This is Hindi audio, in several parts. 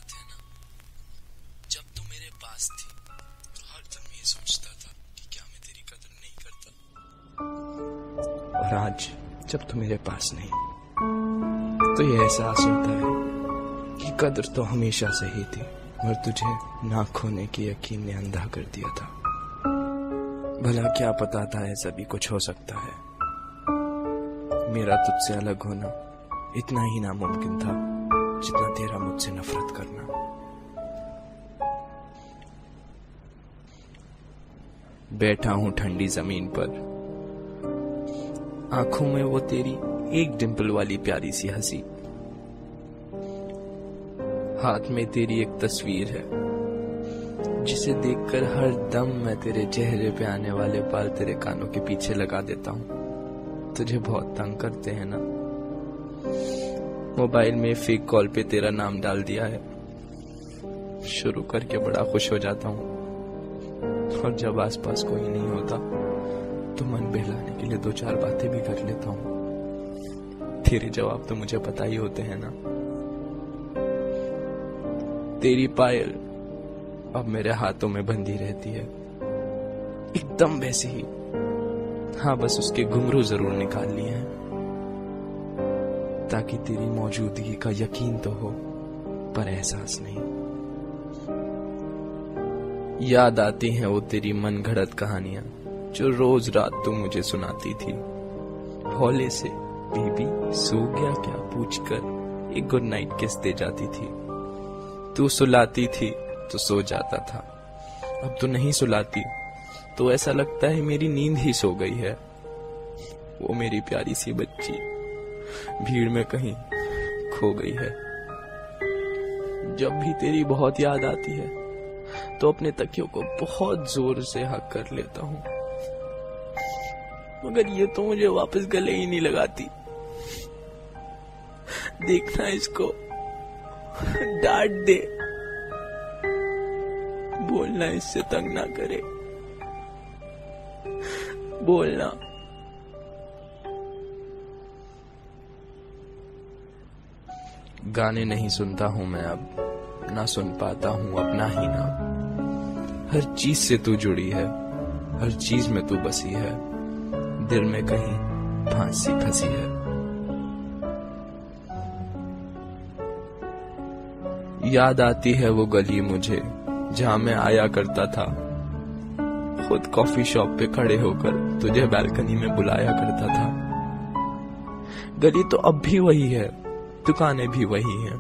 याद है ना, जब तू मेरे पास थी तो हरदम ये सोचता था कि क्या मैं तेरी कदर नहीं करता। और आज जब तू मेरे पास नहीं तो ये एहसास होता है कि कदर तो हमेशा से ही थी, और तुझे ना खोने की यकीन ने अंधा कर दिया था। भला क्या पता था ऐसा भी कुछ हो सकता है। मेरा तुझसे अलग होना इतना ही नामुमकिन था जितना तेरा मुझसे नफरत करना। बैठा हूं ठंडी जमीन पर, आंखों में वो तेरी एक डिंपल वाली प्यारी सी हंसी, हाथ में तेरी एक तस्वीर है जिसे देखकर हर दम मैं तेरे चेहरे पे आने वाले बाल तेरे कानों के पीछे लगा देता हूं। तुझे बहुत तंग करते हैं ना। मोबाइल में फेक कॉल पे तेरा नाम डाल दिया है, शुरू करके बड़ा खुश हो जाता हूं, और जब आसपास कोई नहीं होता तो मन बहलाने के लिए 2-4 बातें भी कर लेता हूं। तेरे जवाब तो मुझे पता ही होते हैं ना। तेरी पायल अब मेरे हाथों में बंधी रहती है, एकदम वैसे ही। हाँ, बस उसके घुंघरू जरूर निकाल लिए हैं ताकि तेरी मौजूदगी का यकीन तो हो, पर एहसास नहीं। याद आती हैं वो तेरी मन घड़त कहानियां जो रोज रात तू मुझे सुनाती थी। हौले से बीबी सो गया क्या पूछकर एक गुड नाइट किस दे जाती थी। तू सुलाती थी तो सो जाता था, अब तो नहीं सुलाती तो ऐसा लगता है मेरी नींद ही सो गई है। वो मेरी प्यारी सी बच्ची भीड़ में कहीं खो गई है। जब भी तेरी बहुत याद आती है तो अपने तकियों को बहुत जोर से हक कर लेता हूं, मगर ये तो मुझे वापस गले ही नहीं लगाती। देखना इसको, डांट दे, बोलना इससे तंग ना करे, बोलना। गाने नहीं सुनता हूं मैं अब, ना सुन पाता हूं अपना ही नाम। हर चीज से तू जुड़ी है, हर चीज में तू बसी है, दिल में कहीं फांसी फंसी है। याद आती है वो गली मुझे जहां मैं आया करता था, खुद कॉफी शॉप पे खड़े होकर तुझे बालकनी में बुलाया करता था। गली तो अब भी वही है, दुकानें भी वही हैं,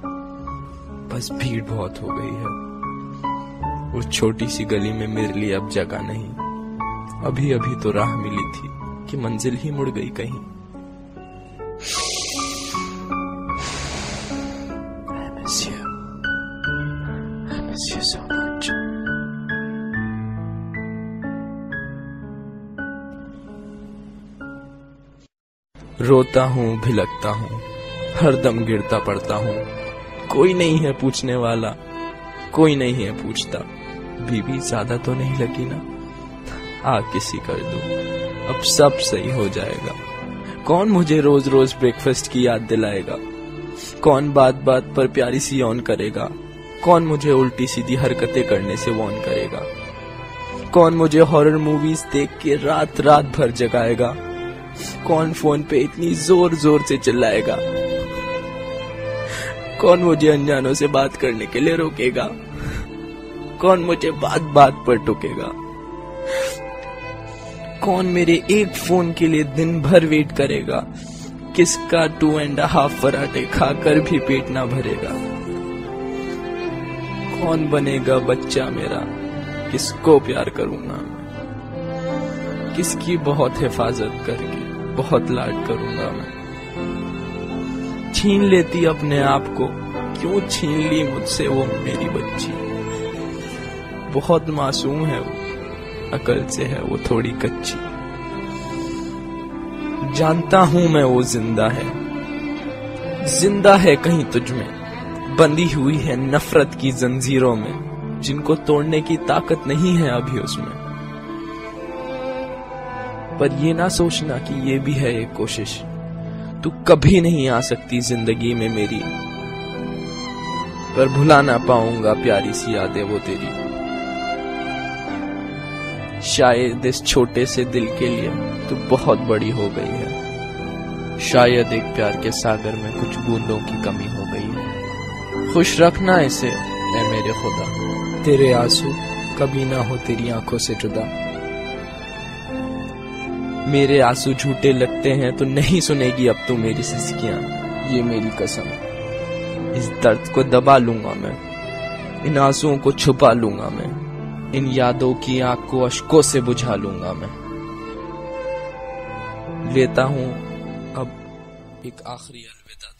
बस भीड़ बहुत हो गई है। उस छोटी सी गली में मेरे लिए अब जगह नहीं। अभी अभी तो राह मिली थी कि मंजिल ही मुड़ गई कहीं। I miss you. I miss you so much. रोता हूँ, भिलकता हूँ, हरदम गिरता पड़ता हूँ। कोई नहीं है पूछने वाला, कोई नहीं है पूछता। बीबी ज्यादा तो नहीं लगी ना, आ किसी कर दो, अब सब सही हो जाएगा। कौन मुझे रोज रोज ब्रेकफास्ट की याद दिलाएगा? कौन बात बात पर प्यारी सी ऑन करेगा? कौन मुझे उल्टी सीधी हरकतें करने से वॉर्न करेगा? कौन मुझे हॉरर मूवीज देख के रात रात भर जगाएगा? कौन फोन पे इतनी जोर जोर से चिल्लाएगा? कौन मुझे अनजानों से बात करने के लिए रोकेगा? कौन मुझे बात बात पर टोकेगा? कौन मेरे एक फोन के लिए दिन भर वेट करेगा? किसका 2.5 पराठे खाकर भी पेट ना भरेगा? कौन बनेगा बच्चा मेरा? किसको प्यार करूंगा? किसकी बहुत हिफाजत करके बहुत लाड करूंगा मैं? छीन लेती अपने आप को, क्यों छीन ली मुझसे वो मेरी बच्ची? बहुत मासूम है वो, अकल से है वो थोड़ी कच्ची। जानता हूं मैं वो जिंदा है कहीं तुझ में, बंधी हुई है नफरत की जंजीरों में, जिनको तोड़ने की ताकत नहीं है अभी उसमें। पर ये ना सोचना कि ये भी है एक कोशिश, तू कभी नहीं आ सकती जिंदगी में मेरी। पर भुला ना पाऊंगा प्यारी सी यादें वो तेरी। शायद इस छोटे से दिल के लिए तू बहुत बड़ी हो गई है। शायद एक प्यार के सागर में कुछ बूंदों की कमी हो गई है। खुश रखना इसे ऐ मेरे खुदा, तेरे आंसू कभी ना हो तेरी आंखों से जुदा। मेरे आंसू झूठे लगते हैं तो नहीं सुनेगी अब तू मेरी सिसकियां, ये मेरी कसम। इस दर्द को दबा लूंगा मैं, इन आंसुओं को छुपा लूंगा मैं, इन यादों की आग को अश्कों से बुझा लूंगा मैं। लेता हूं अब एक आखिरी अलविदा।